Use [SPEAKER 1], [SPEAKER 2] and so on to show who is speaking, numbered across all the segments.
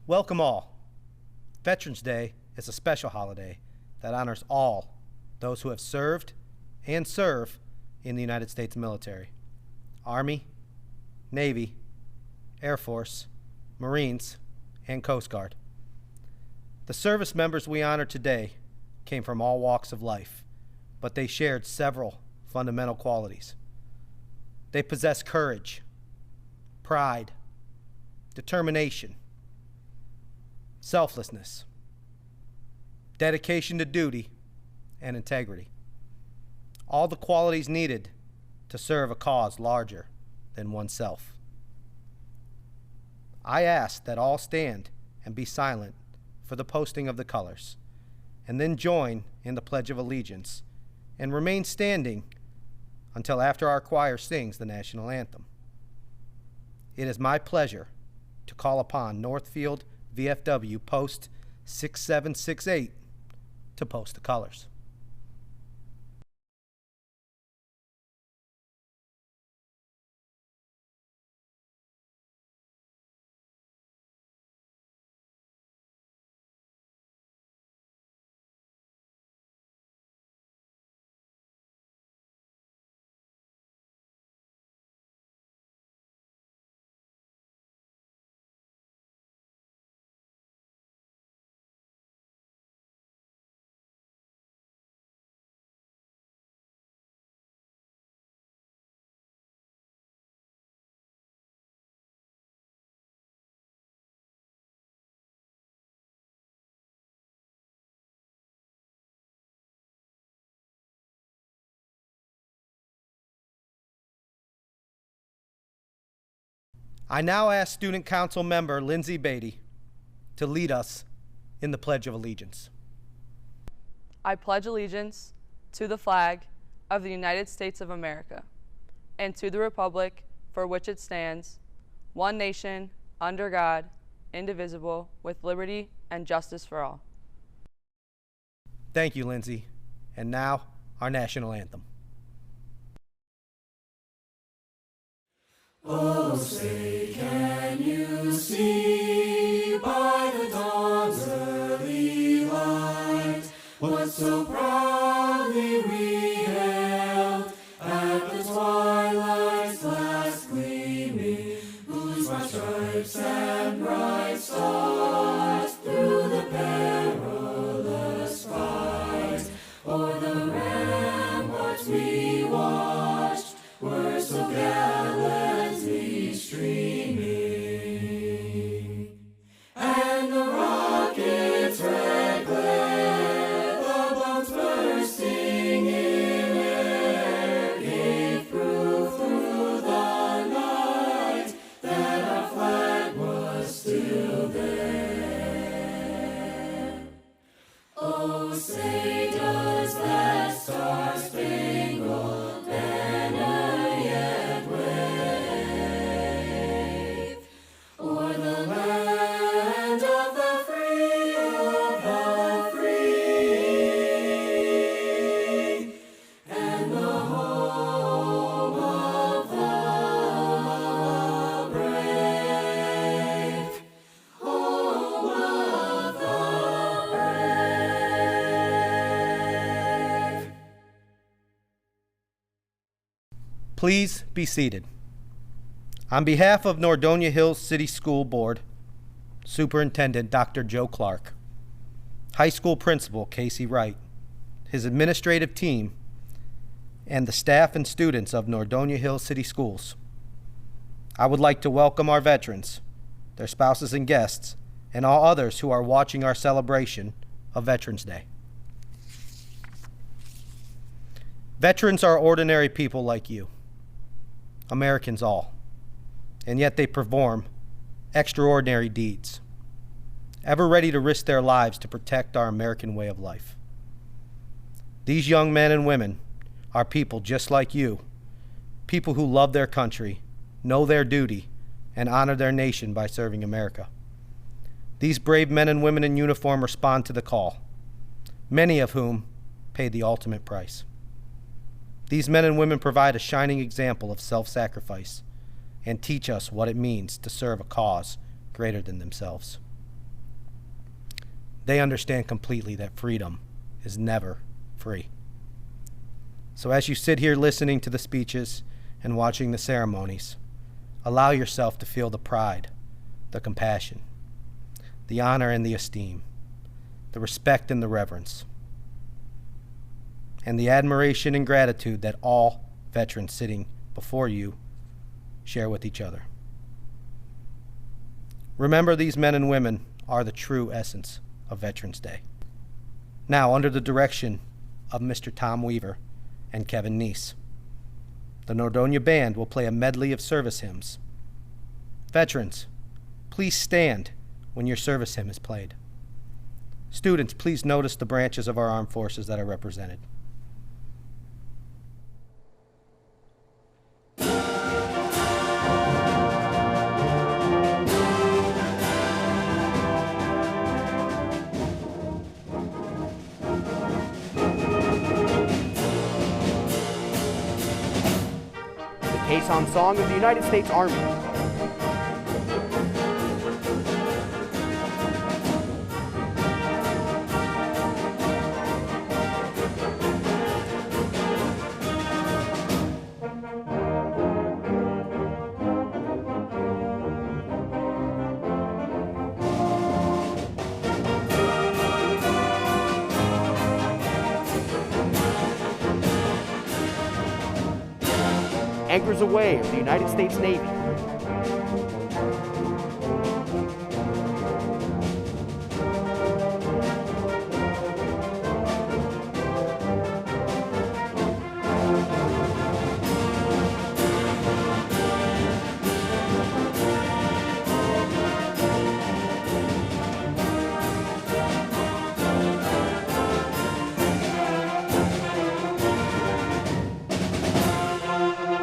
[SPEAKER 1] Welcome all. Veterans Day is a special holiday that honors all those who have served and serve in the United States military. Army, Navy, Air Force, Marines, and Coast Guard. The service members we honor today came from all walks of life, but they shared several fundamental qualities. They possess courage, pride, determination, selflessness, dedication to duty, and integrity. All the qualities needed to serve a cause larger than oneself. I ask that all stand and be silent for the posting of the colors, and then join in the Pledge of Allegiance, and remain standing until after our choir sings the national anthem. It is my pleasure to call upon Northfield VFW Post 6768 to post the colors. I now ask Student Council member Lindsay Beatty to lead us in the Pledge of Allegiance.
[SPEAKER 2] I pledge allegiance to the flag of the United States of America and to the republic for which it stands, one nation, under God, indivisible, with liberty and justice for all.
[SPEAKER 1] Thank you, Lindsay. And now, our national anthem.
[SPEAKER 3] Oh, say, can you see by the dawn's early light what so proudly we hailed at the twilight's last gleaming, whose bright stripes and bright stars through the perilous fight o'er the ramparts we watched were so gallantly streaming, and the rocket's red glare, the bombs bursting in air, gave proof through the night that our flag was still there. Oh, say does that star-spangled banner yet wave o'er the land of the free, and the home of the brave, home of the brave.
[SPEAKER 1] Please be seated. On behalf of Nordonia Hills City School Board, Superintendent Dr. Joe Clark, High School Principal Casey Wright, his administrative team, and the staff and students of Nordonia Hills City Schools, I would like to welcome our veterans, their spouses and guests, and all others who are watching our celebration of Veterans Day. Veterans are ordinary people like you, Americans all, and yet they perform extraordinary deeds, ever ready to risk their lives to protect our American way of life. These young men and women are people just like you, people who love their country, know their duty, and honor their nation by serving America. These brave men and women in uniform respond to the call, many of whom pay the ultimate price. These men and women provide a shining example of self-sacrifice and teach us what it means to serve a cause greater than themselves. they understand completely that freedom is never free. So as you sit here listening to the speeches and watching the ceremonies, allow yourself to feel the pride, the compassion, the honor and the esteem, the respect and the reverence, and the admiration and gratitude that all veterans sitting before you share with each other. Remember, these men and women are the true essence of Veterans Day. Now, under the direction of Mr. Tom Weaver and Kevin Neese, the Nordonia Band will play a medley of service hymns. Veterans, please stand when your service hymn is played. Students, please notice the branches of our armed forces that are represented.
[SPEAKER 4] Caisson Song of the United States Army. Anchors Away of the United States Navy.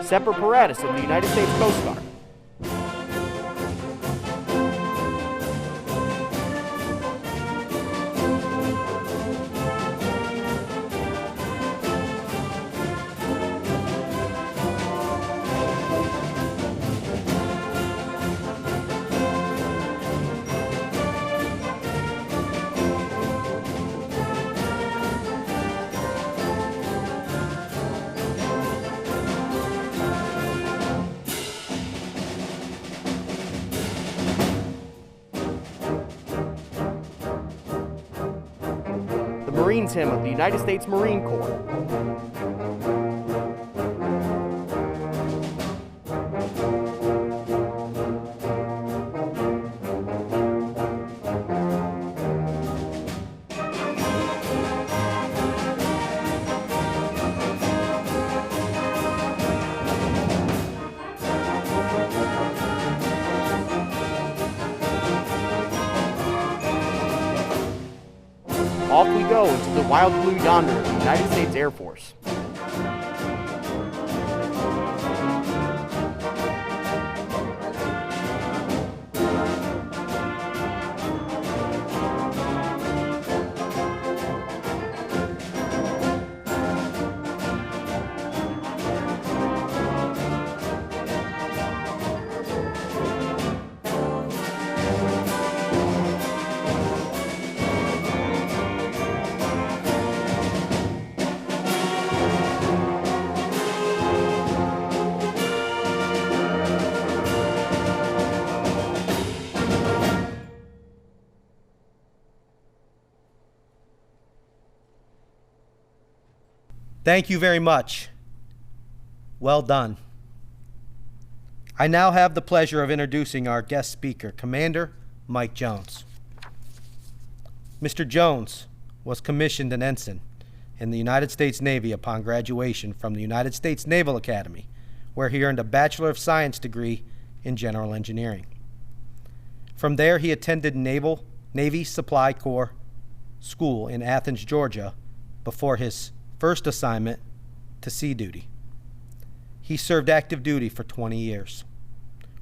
[SPEAKER 4] Semper Paratus of the United States Coast Guard. Marines Hymn of the United States Marine Corps. Off we go into the wild blue yonder of the United States Air Force.
[SPEAKER 1] Thank you very much. Well done. I now have the pleasure of introducing our guest speaker, Commander Mike Jones. Mr. Jones was commissioned an ensign in the United States Navy upon graduation from the United States Naval Academy, where he earned a Bachelor of Science degree in General Engineering. From there, he attended Navy Supply Corps School in Athens, Georgia, before his first assignment to sea duty. He served active duty for 20 years,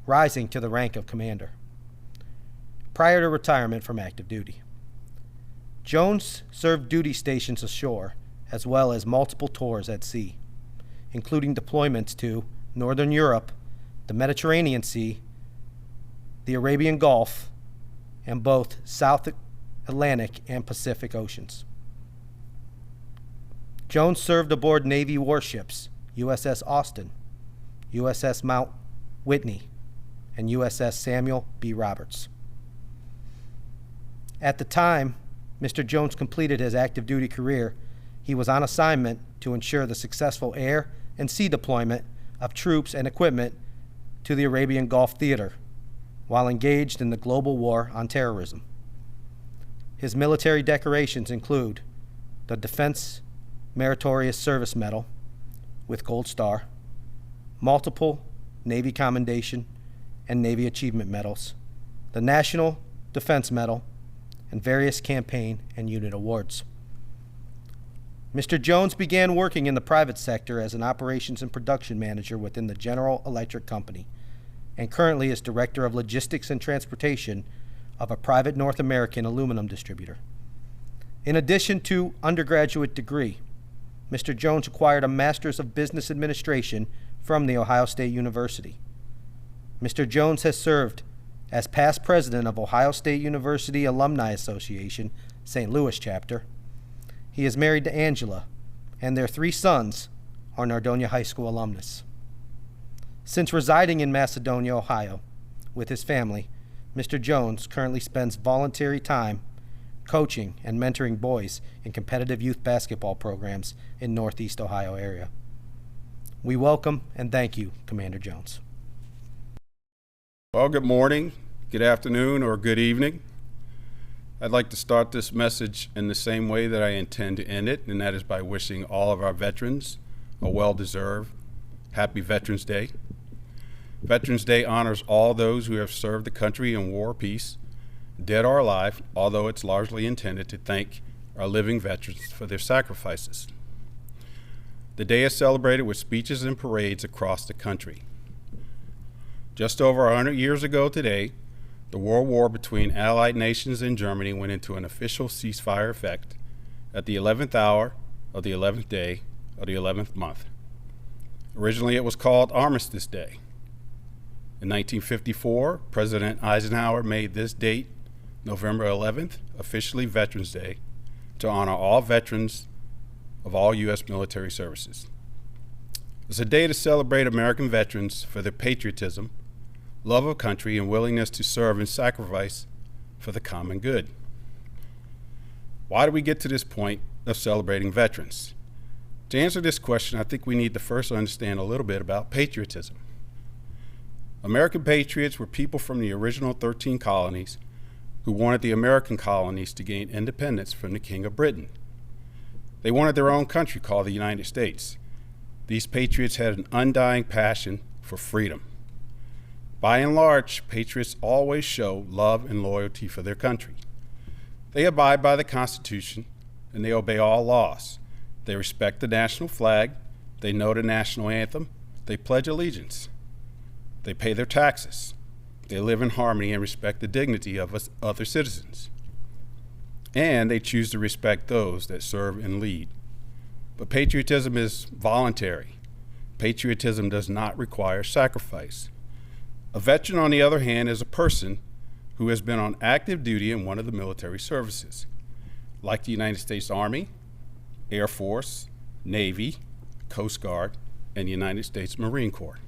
[SPEAKER 1] rising to the rank of commander. Prior to retirement from active duty, Jones served duty stations ashore as well as multiple tours at sea, including deployments to Northern Europe, the Mediterranean Sea, the Arabian Gulf, and both South Atlantic, and Pacific Oceans. Jones served aboard Navy warships USS Austin, USS Mount Whitney, and USS Samuel B. Roberts. At the time Mr. Jones completed his active duty career, he was on assignment to ensure the successful air and sea deployment of troops and equipment to the Arabian Gulf theater while engaged in the global war on terrorism. His military decorations include the Defense Meritorious Service Medal with Gold Star, multiple Navy Commendation and Navy Achievement Medals, the National Defense Medal, and various campaign and unit awards. Mr. Jones began working in the private sector as an operations and production manager within the General Electric Company, and currently is Director of Logistics and Transportation of a private North American aluminum distributor. In addition to undergraduate degree, Mr. Jones acquired a Master's of Business Administration from The Ohio State University. Mr. Jones has served as past president of Ohio State University Alumni Association, St. Louis chapter. He is married to Angela, and their 3 sons are Nordonia High School alumnus. Since residing in Macedonia, Ohio, with his family, Mr. Jones currently spends voluntary time coaching and mentoring boys in competitive youth basketball programs in Northeast Ohio area. We welcome and thank you, Commander Jones.
[SPEAKER 5] Well, good morning, good afternoon, or good evening. I'd like to start this message in the same way that I intend to end it, and that is by wishing all of our veterans a well-deserved Happy Veterans Day. Veterans Day honors all those who have served the country in war or peace, dead or alive, although it's largely intended to thank our living veterans for their sacrifices. The day is celebrated with speeches and parades across the country. Just over 100 years ago today, the World War between Allied nations and Germany went into an official ceasefire effect at the 11th hour of the 11th day of the 11th month. Originally, it was called Armistice Day. In 1954, President Eisenhower made this date, November 11th, officially Veterans Day, to honor all veterans of all U.S. military services. It's a day to celebrate American veterans for their patriotism, love of country, and willingness to serve and sacrifice for the common good. Why do we get to this point of celebrating veterans? To answer this question, I think we need to first understand a little bit about patriotism. American patriots were people from the original 13 colonies who wanted the American colonies to gain independence from the King of Britain. They wanted their own country called the United States. These patriots had an undying passion for freedom. By and large, patriots always show love and loyalty for their country. They abide by the Constitution and they obey all laws. They respect the national flag, they know the national anthem, they pledge allegiance. They pay their taxes. They live in harmony and respect the dignity of us other citizens. And they choose to respect those that serve and lead. But patriotism is voluntary. Patriotism does not require sacrifice. A veteran, on the other hand, is a person who has been on active duty in one of the military services, like the United States Army, Air Force, Navy, Coast Guard, and the United States Marine Corps.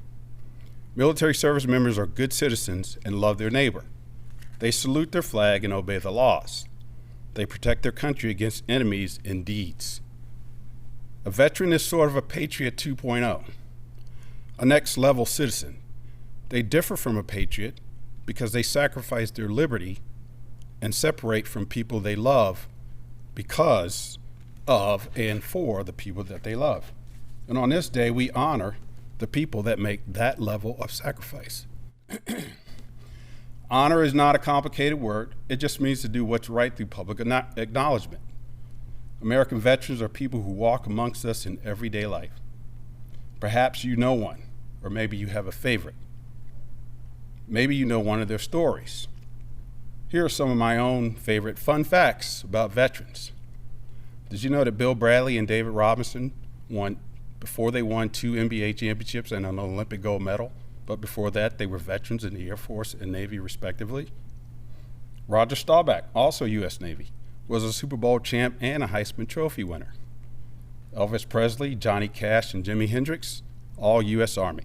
[SPEAKER 5] Military service members are good citizens and love their neighbor. They salute their flag and obey the laws. They protect their country against enemies and deeds. A veteran is sort of a patriot 2.0, a next level citizen. They differ from a patriot because they sacrifice their liberty and separate from people they love because of and for the people that they love. And on this day, we honor the people that make that level of sacrifice. Honor is not a complicated word. It just means to do what's right through public acknowledgement. American veterans are people who walk amongst us in everyday life. Perhaps you know one, or maybe you have a favorite. Maybe you know one of their stories. Here are some of my own favorite fun facts about veterans. Did you know that Bill Bradley and David Robinson before they won 2 NBA championships and an Olympic gold medal, but before that they were veterans in the Air Force and Navy respectively? Roger Staubach, also U.S. Navy, was a Super Bowl champ and a Heisman Trophy winner. Elvis Presley, Johnny Cash, and Jimi Hendrix, all U.S. Army.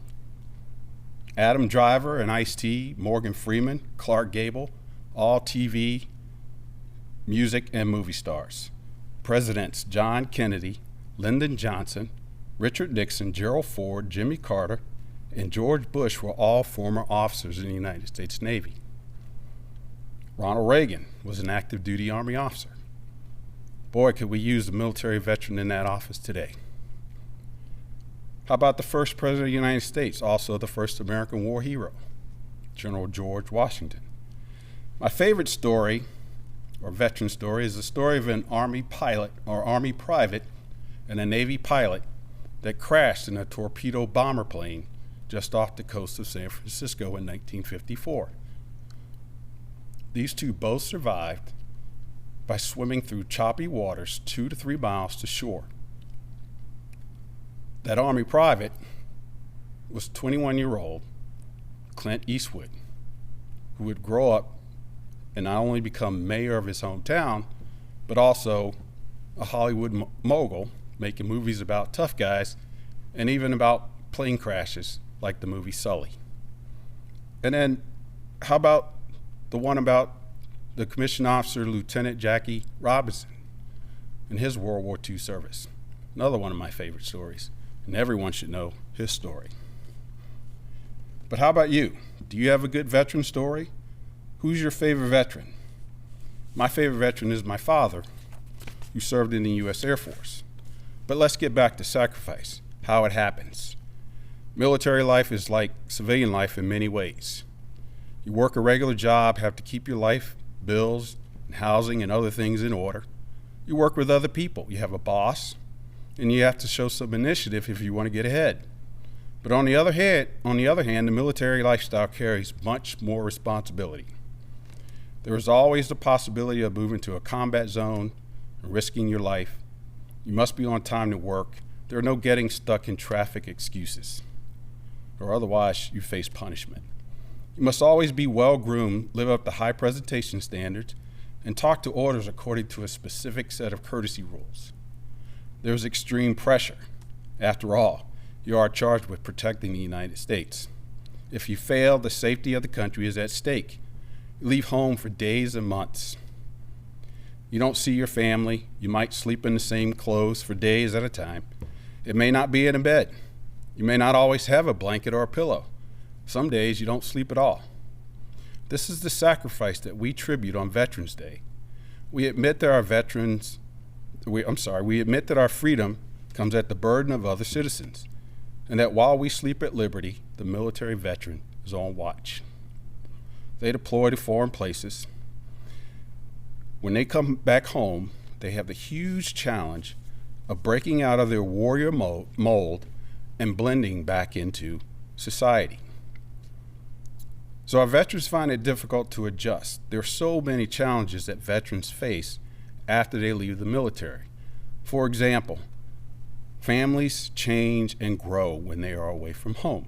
[SPEAKER 5] Adam Driver and Ice-T, Morgan Freeman, Clark Gable, all TV, music, and movie stars. Presidents John Kennedy, Lyndon Johnson, Richard Nixon, Gerald Ford, Jimmy Carter, and George Bush were all former officers in the United States Navy. Ronald Reagan was an active duty Army officer. Boy, could we use a military veteran in that office today. How about the first president of the United States, also the first American war hero, General George Washington? My favorite story, or veteran story, is the story of an Army pilot, or Army private, and a Navy pilot that crashed in a torpedo bomber plane just off the coast of San Francisco in 1954. These two both survived by swimming through choppy waters 2 to 3 miles to shore. That Army private was 21-year-old Clint Eastwood, who would grow up and not only become mayor of his hometown, but also a Hollywood mogul, making movies about tough guys and even about plane crashes like the movie Sully. And then how about the one about the commissioned officer, Lieutenant Jackie Robinson, and his World War II service? Another one of my favorite stories, and everyone should know his story. But how about you? Do you have a good veteran story? Who's your favorite veteran? My favorite veteran is my father, who served in the U.S. Air Force. But let's get back to sacrifice, how it happens. Military life is like civilian life in many ways. You work a regular job, have to keep your life, bills, and housing, and other things in order. You work with other people. You have a boss, and you have to show some initiative if you want to get ahead. But on the other hand, the military lifestyle carries much more responsibility. There is always the possibility of moving to a combat zone and risking your life. You must be on time to work. There are no getting stuck in traffic excuses, or otherwise you face punishment. You must always be well-groomed, live up to high presentation standards, and talk to orders according to a specific set of courtesy rules. There is extreme pressure. After all, you are charged with protecting the United States. If you fail, the safety of the country is at stake. You leave home for days and months. You don't see your family. You might sleep in the same clothes for days at a time. It may not be in a bed. You may not always have a blanket or a pillow. Some days you don't sleep at all. This is the sacrifice that we tribute on Veterans Day. We admit that we admit that our freedom comes at the burden of other citizens, and that while we sleep at liberty, the military veteran is on watch. They deploy to foreign places. When they come back home, they have the huge challenge of breaking out of their warrior mold and blending back into society. So our veterans find it difficult to adjust. There are so many challenges that veterans face after they leave the military. For example, families change and grow when they are away from home.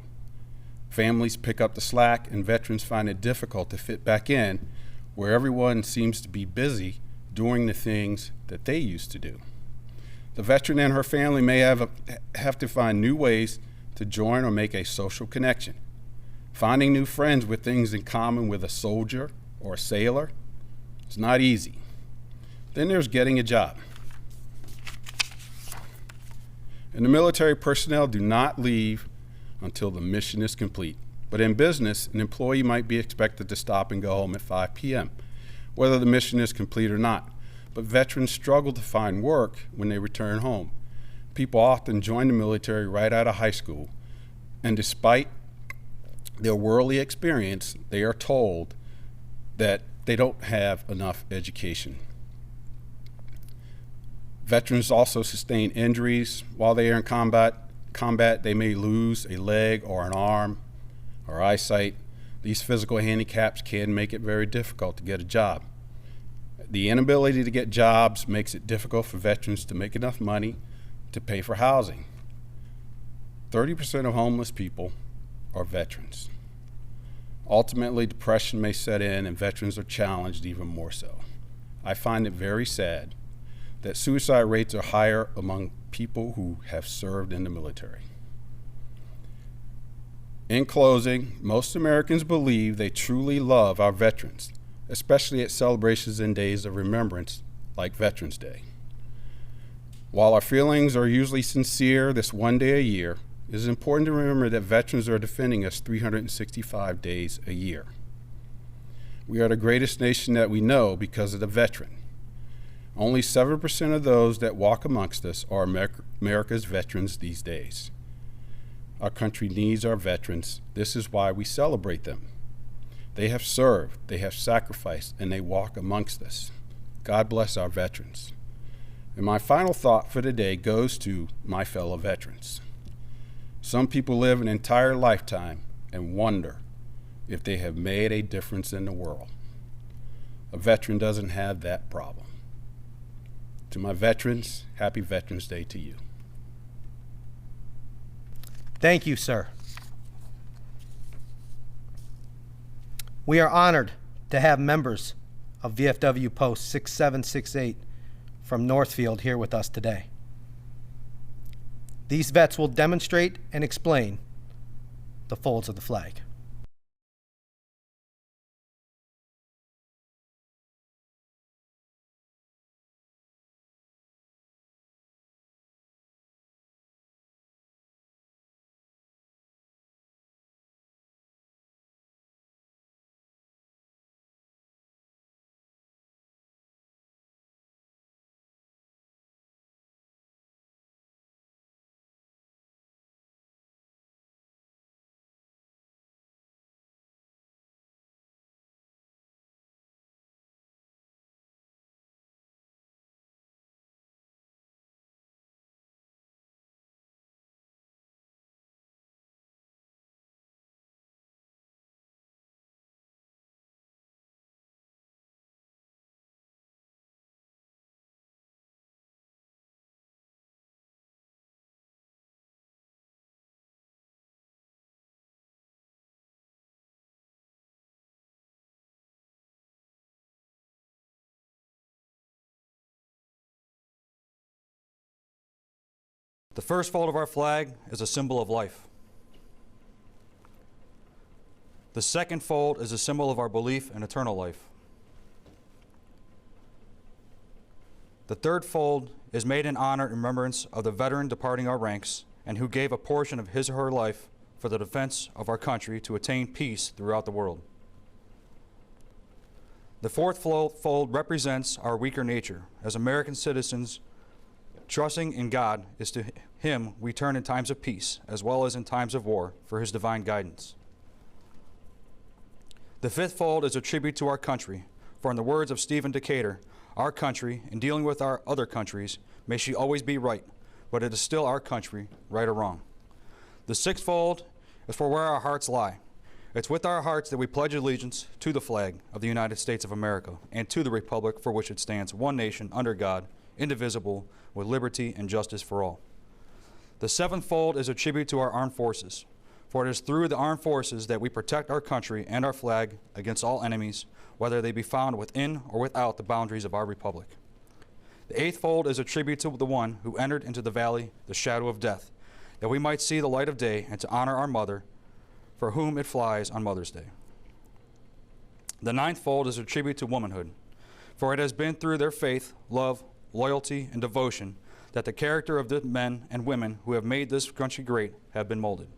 [SPEAKER 5] Families pick up the slack, and veterans find it difficult to fit back in where everyone seems to be busy doing the things that they used to do. The veteran and her family may have to find new ways to join or make a social connection. Finding new friends with things in common with a soldier or a sailor is not easy. Then there's getting a job. And the military personnel do not leave until the mission is complete. But in business, an employee might be expected to stop and go home at 5 p.m., whether the mission is complete or not. But veterans struggle to find work when they return home. People often join the military right out of high school, and despite their worldly experience, they are told that they don't have enough education. Veterans also sustain injuries while they are in combat. They may lose a leg or an arm or eyesight. These physical handicaps can make it very difficult to get a job. The inability to get jobs makes it difficult for veterans to make enough money to pay for housing. 30% of homeless people are veterans. Ultimately, depression may set in and veterans are challenged even more so. I find it very sad that suicide rates are higher among people who have served in the military. In closing, most Americans believe they truly love our veterans, especially at celebrations and days of remembrance like Veterans Day. While our feelings are usually sincere this one day a year, it is important to remember that veterans are defending us 365 days a year. We are the greatest nation that we know because of the veteran. Only 7% of those that walk amongst us are America's veterans these days. Our country needs our veterans. This is why we celebrate them. They have served, they have sacrificed, and they walk amongst us. God bless our veterans. And my final thought for today goes to my fellow veterans. Some people live an entire lifetime and wonder if they have made a difference in the world. A veteran doesn't have that problem. To my veterans, happy Veterans Day to you.
[SPEAKER 1] Thank you, sir. We are honored to have members of VFW Post 6768 from Northfield here with us today. These vets will demonstrate and explain the folds of the flag.
[SPEAKER 6] The first fold of our flag is a symbol of life. The second fold is a symbol of our belief in eternal life. The third fold is made in honor and remembrance of the veteran departing our ranks and who gave a portion of his or her life for the defense of our country to attain peace throughout the world. The fourth fold represents our weaker nature. As American citizens, trusting in God is to Him we turn in times of peace, as well as in times of war, for His divine guidance. The fifth fold is a tribute to our country, for in the words of Stephen Decatur, our country, in dealing with our other countries, may she always be right, but it is still our country, right or wrong. The sixth fold is for where our hearts lie. It's with our hearts that we pledge allegiance to the flag of the United States of America and to the republic for which it stands, one nation, under God, indivisible, with liberty and justice for all. The seventh fold is a tribute to our armed forces, for it is through the armed forces that we protect our country and our flag against all enemies, whether they be found within or without the boundaries of our republic. The eighth fold is a tribute to the one who entered into the valley, the shadow of death, that we might see the light of day and to honor our mother, for whom it flies on Mother's Day. The ninth fold is a tribute to womanhood, for it has been through their faith, love, loyalty, and devotion that the character of the men and women who have made this country great have been molded.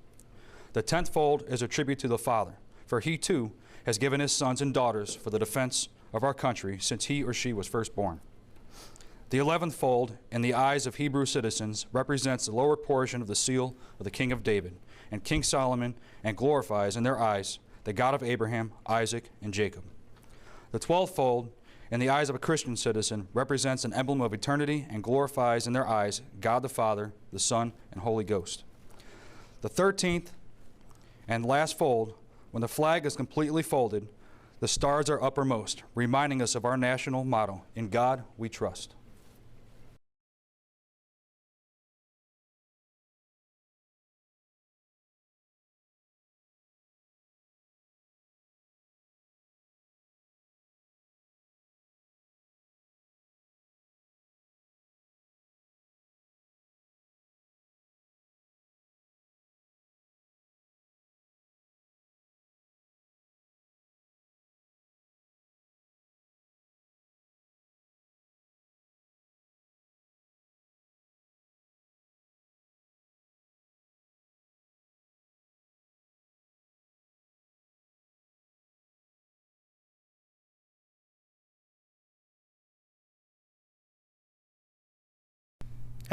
[SPEAKER 6] The 10th fold is a tribute to the Father, for He too has given His sons and daughters for the defense of our country since he or she was first born. The 11th fold, in the eyes of Hebrew citizens, represents the lower portion of the seal of the King of David and King Solomon, and glorifies in their eyes the God of Abraham, Isaac, and Jacob. The 12th fold, in the eyes of a Christian citizen, represents an emblem of eternity and glorifies in their eyes God the Father, the Son, and Holy Ghost. The 13th and last fold, when the flag is completely folded, the stars are uppermost, reminding us of our national motto, "In God we trust."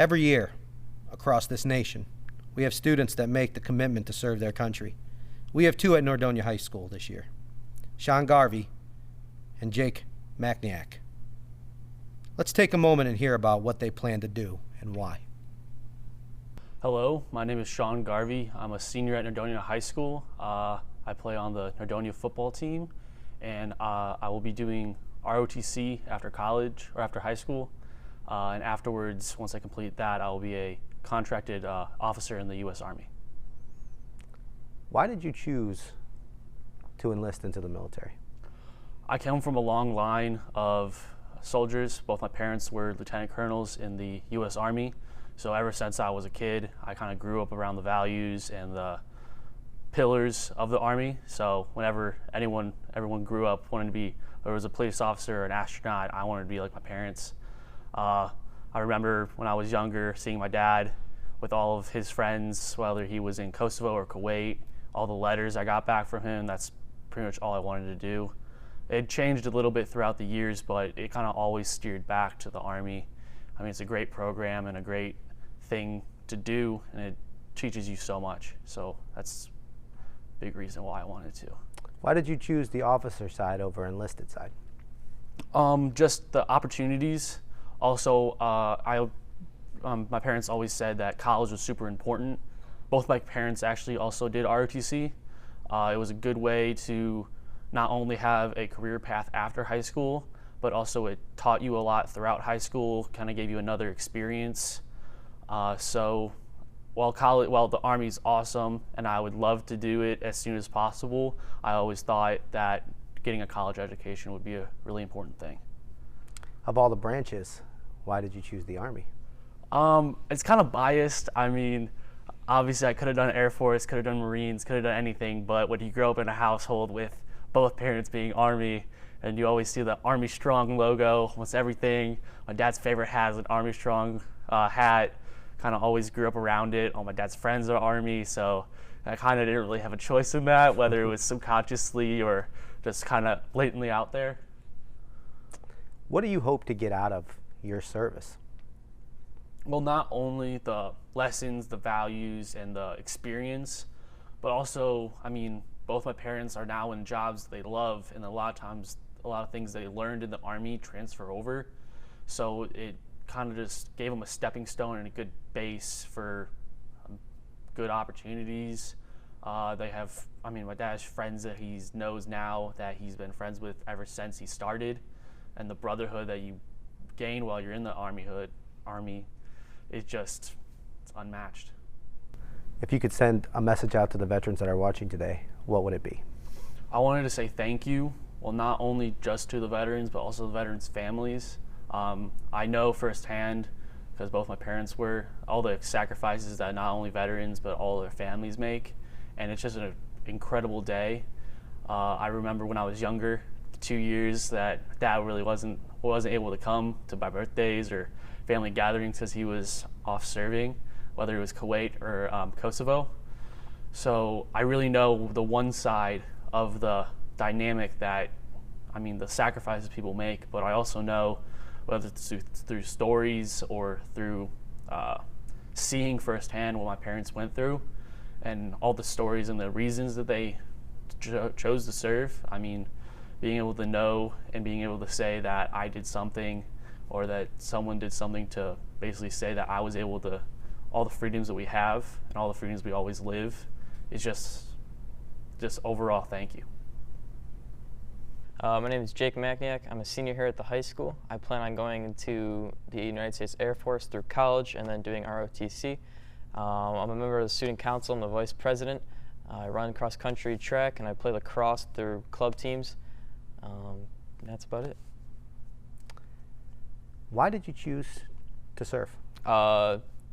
[SPEAKER 1] Every year, across this nation, we have students that make the commitment to serve their country. We have two at Nordonia High School this year, Sean Garvey and Jake Macniak. Let's take a moment and hear about what they plan to do and why.
[SPEAKER 7] Hello, my name is Sean Garvey. I'm a senior at Nordonia High School. I play on the Nordonia football team, and I will be doing ROTC after college or after high school. And afterwards, once I complete that, I will be a contracted officer in the U.S. Army.
[SPEAKER 1] Why did you choose to enlist into the military?
[SPEAKER 7] I come from a long line of soldiers. Both my parents were lieutenant colonels in the U.S. Army. So ever since I was a kid, I kind of grew up around the values and the pillars of the Army. So whenever everyone grew up wanting to be, whether it was a police officer or an astronaut, I wanted to be like my parents. I remember when I was younger seeing my dad with all of his friends, whether he was in Kosovo or Kuwait, all the letters I got back from him. That's pretty much all I wanted to do. It changed a little bit throughout the years, but it kind of always steered back to the Army. I mean, it's a great program and a great thing to do, and it teaches you so much. So that's a big reason why I wanted to.
[SPEAKER 1] Why did you choose the officer side over enlisted side?
[SPEAKER 7] Just the opportunities. Also, my parents always said that college was super important. Both my parents actually also did ROTC. It was a good way to not only have a career path after high school, but also it taught you a lot throughout high school, kind of gave you another experience. So while the Army's awesome and I would love to do it as soon as possible, I always thought that getting a college education would be a really important thing.
[SPEAKER 1] Of all the branches, why did you choose the Army?
[SPEAKER 7] It's kind of biased. I mean, obviously I could have done Air Force, could have done Marines, could have done anything, but when you grow up in a household with both parents being Army, and you always see the Army Strong logo, almost everything. My dad's favorite hat is an Army Strong hat. Kind of always grew up around it. All my dad's friends are Army, so I kind of didn't really have a choice in that, whether it was subconsciously or just kind of blatantly out there.
[SPEAKER 1] What do you hope to get out of your service?
[SPEAKER 7] Well, not only the lessons, the values, and the experience, but also, I mean, both my parents are now in jobs they love, and a lot of times, a lot of things they learned in the Army transfer over. So it kind of just gave them a stepping stone and a good base for good opportunities. They have, I mean, my dad has friends that he knows now that he's been friends with ever since he started, and the brotherhood that you gain while you're in the Army is just, it's unmatched.
[SPEAKER 1] If you could send a message out to the veterans that are watching today, what would it be?
[SPEAKER 7] I wanted to say thank you, well, not only just to the veterans, but also the veterans' families. I know firsthand, because both my parents were, all the sacrifices that not only veterans, but all their families make, and it's just an incredible day. I remember when I was younger, 2 years, that Dad really wasn't able to come to my birthdays or family gatherings because he was off serving, whether it was Kuwait or Kosovo. So I really know the one side of the dynamic that, I mean, the sacrifices people make, but I also know whether it's through stories or through seeing firsthand what my parents went through and all the stories and the reasons that they chose to serve. I mean, being able to know and being able to say that I did something or that someone did something to basically say that I was able to, all the freedoms that we have and all the freedoms we always live, is just overall thank you.
[SPEAKER 8] My name is Jake Macniak. I'm a senior here at the high school. I plan on going into the United States Air Force through college and then doing ROTC. I'm a member of the student council. I'm the vice president. I run cross-country track and I play lacrosse through club teams. That's about it.
[SPEAKER 1] Why did you choose to serve?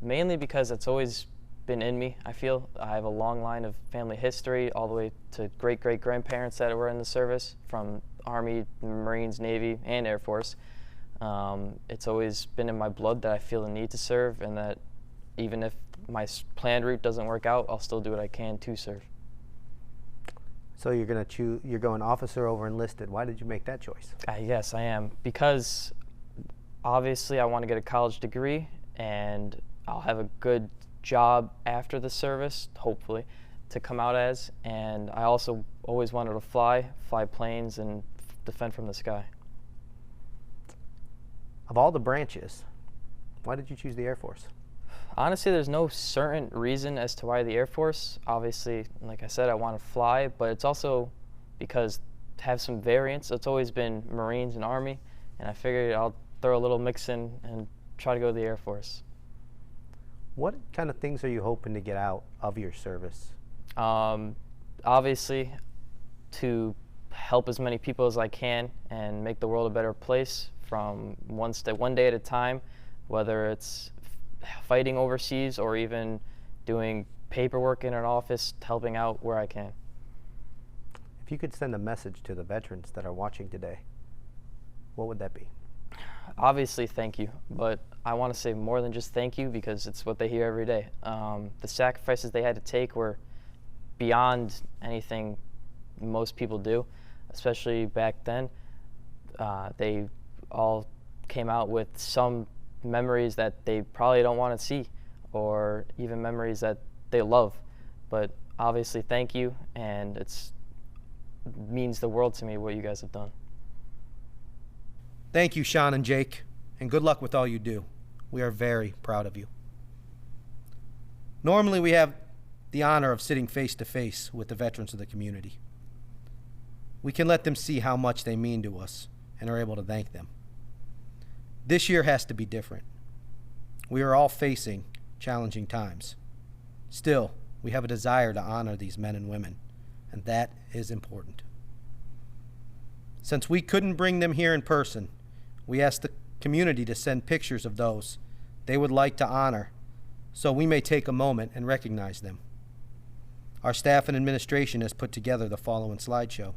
[SPEAKER 8] Mainly because it's always been in me. I feel I have a long line of family history all the way to great-great-grandparents that were in the service, from Army, Marines, Navy, and Air Force. It's always been in my blood that I feel the need to serve, and that even if my planned route doesn't work out, I'll still do what I can to serve.
[SPEAKER 1] So you're going officer over enlisted. Why did you make that choice?
[SPEAKER 8] Yes, I am, because obviously I want to get a college degree, and I'll have a good job after the service, hopefully, to come out as. And I also always wanted to fly planes, and defend from the sky.
[SPEAKER 4] Of all the branches, why did you choose the Air Force?
[SPEAKER 8] Honestly, there's no certain reason as to why the Air Force. Obviously, like I said, I want to fly, but it's also because to have some variance. It's always been Marines and Army, and I figured I'll throw a little mix in and try to go to the Air Force.
[SPEAKER 4] What kind of things are you hoping to get out of your service?
[SPEAKER 8] Obviously, to help as many people as I can and make the world a better place from one day at a time, whether it's fighting overseas or even doing paperwork in an office, helping out where I can.
[SPEAKER 4] If you could send a message to the veterans that are watching today, what would that be?
[SPEAKER 8] Obviously, thank you, but I want to say more than just thank you, because it's what they hear every day. The sacrifices they had to take were beyond anything most people do, especially back then. They all came out with some memories that they probably don't want to see, or even memories that they love. But obviously, thank you, and it means the world to me what you guys have done.
[SPEAKER 1] Thank you, Sean and Jake, and good luck with all you do. We are very proud of you. Normally, we have the honor of sitting face to face with the veterans of the community. We can let them see how much they mean to us and are able to thank them. This year has to be different. We are all facing challenging times. Still, we have a desire to honor these men and women, and that is important. Since we couldn't bring them here in person, we asked the community to send pictures of those they would like to honor, so we may take a moment and recognize them. Our staff and administration has put together the following slideshow.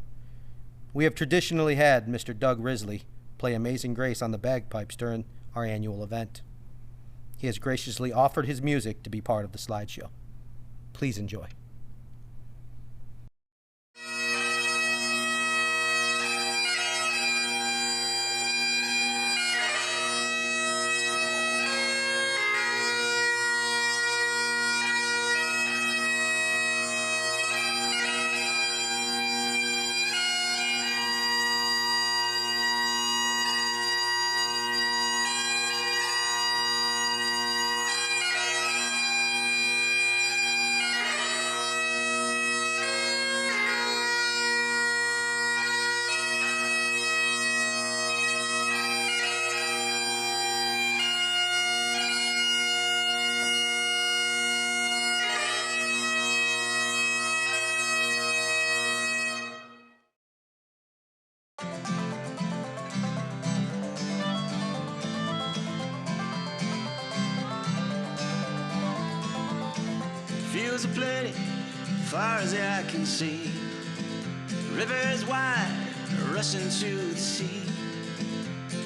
[SPEAKER 1] We have traditionally had Mr. Doug Risley play Amazing Grace on the bagpipes during our annual event. He has graciously offered his music to be part of the slideshow. Please enjoy.
[SPEAKER 9] Fields are plenty, far as the eye can see. Rivers wide, rushing to the sea.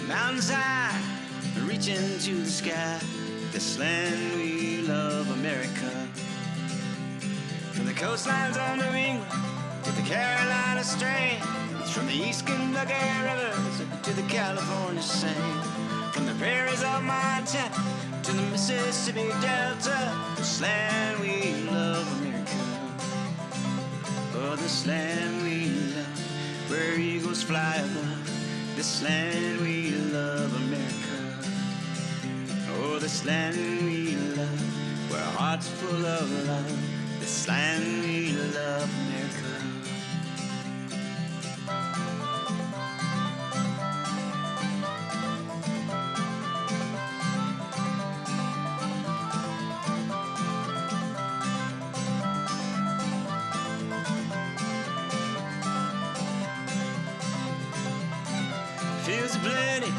[SPEAKER 9] Mountains high, reaching to the sky. This land we love, America. From the coastlines of New England to the Carolina Strand, from the East Kentucky rivers to the California sand, from the prairies of Montana to the Mississippi Delta, this land we love, America. Oh, this land we love, where eagles fly above. This land we love, America. Oh, this land we love, where hearts full of love. This land we love, America. Fields are plenty,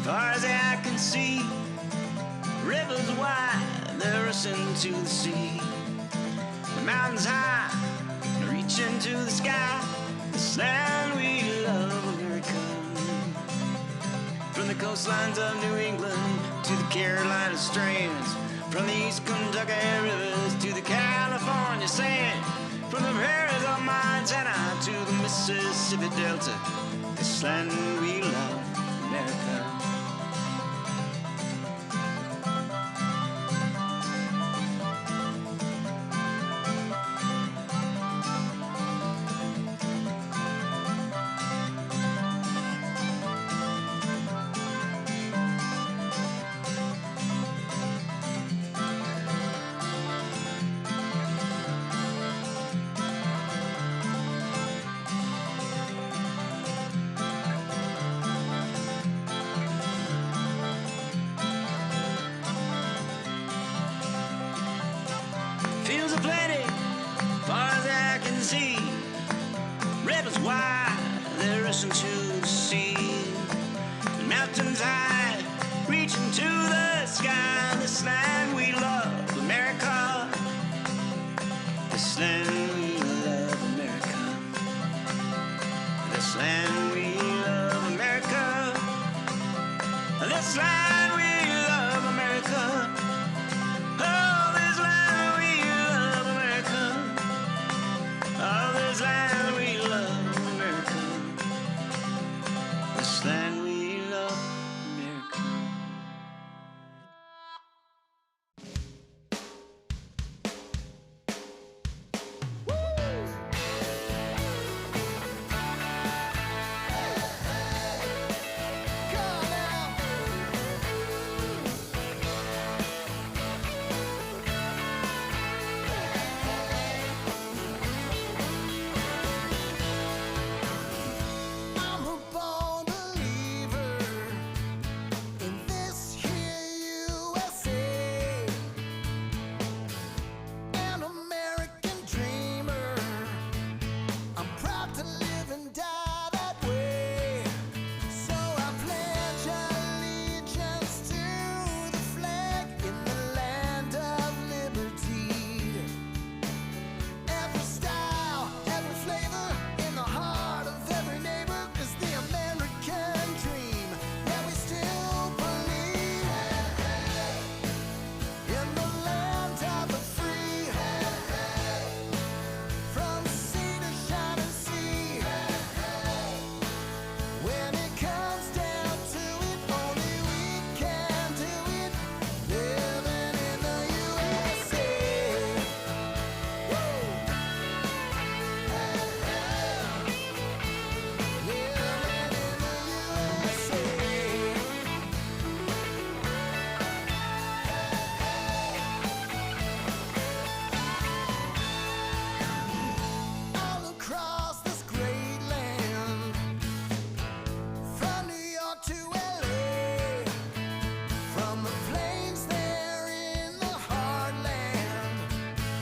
[SPEAKER 9] far as the eye can see. Rivers wide, they're rushing to the sea. The mountains high, reaching to the sky. This land we love, America. From the coastlines of New England to the Carolina strands, from the East Kentucky rivers to the California sand, from the prairies of Montana to the Mississippi Delta, this land we love, America. rushing to the sea. The mountains high, reaching to the sky. This land we love, America. This land we love, America. This land we love, America. This land we love, America. Oh, this land we love, America. Oh, this land we love, America. This land we love, America.
[SPEAKER 3] I'm a born believer in this here USA, an American dreamer. I'm proud to live and die that way. So I pledge allegiance to the flag in the land of liberty. Every style, every flavor, in the heart of every neighbor is the American dream. Yeah, we still believe in the land of the free. From sea to shining sea. When it comes down to it, only we can do it. Living in the USA. All across this great land, from New York to LA, from the plains there in the heartland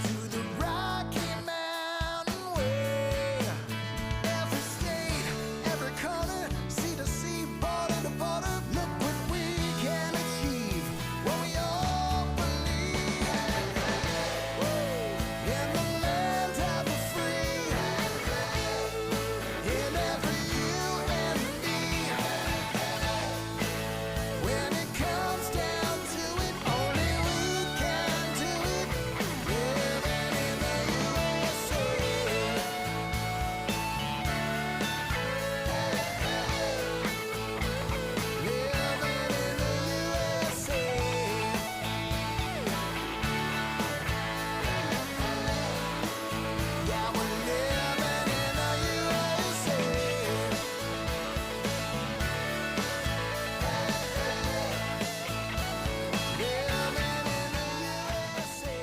[SPEAKER 3] to the Rocky Mountain way. Every state, every corner, sea to sea, border to border. Look what we can achieve when we all believe in the land of the free. In every you and me. When it comes down to it, only we can do it. Living in the USA. Living in the USA. Yeah, we're living in the USA. Living in the USA.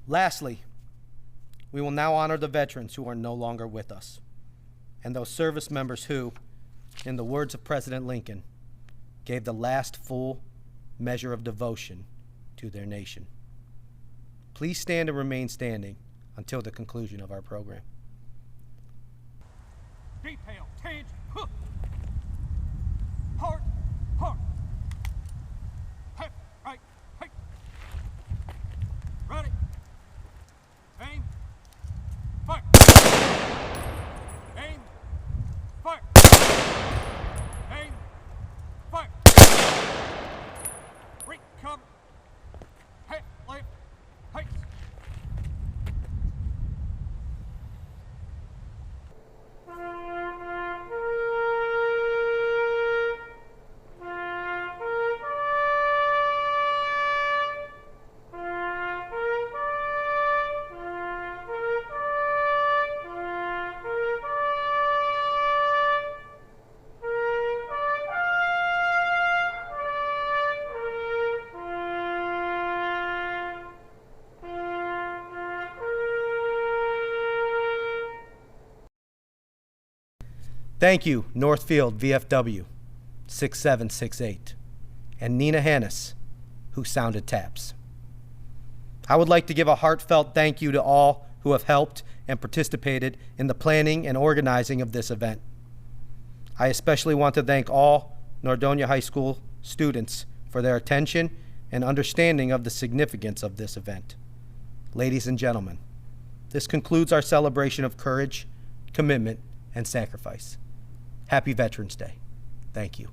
[SPEAKER 1] Lastly, we will now honor the veterans who are no longer with us, and those service members who, in the words of President Lincoln, gave the last full measure of devotion to their nation. Please stand and remain standing until the conclusion of our program.
[SPEAKER 10] Detail, change, hook. Hard, hard. Left, right, right. Ready. Aim. Fire. Aim. Fire. Aim. Fire. Break, cover. Head, left, heights.
[SPEAKER 1] Thank you, Northfield VFW 6768, and Nina Hannes, who sounded taps. I would like to give a heartfelt thank you to all who have helped and participated in the planning and organizing of this event. I especially want to thank all Nordonia High School students for their attention and understanding of the significance of this event. Ladies and gentlemen, this concludes our celebration of courage, commitment, and sacrifice. Happy Veterans Day. Thank you.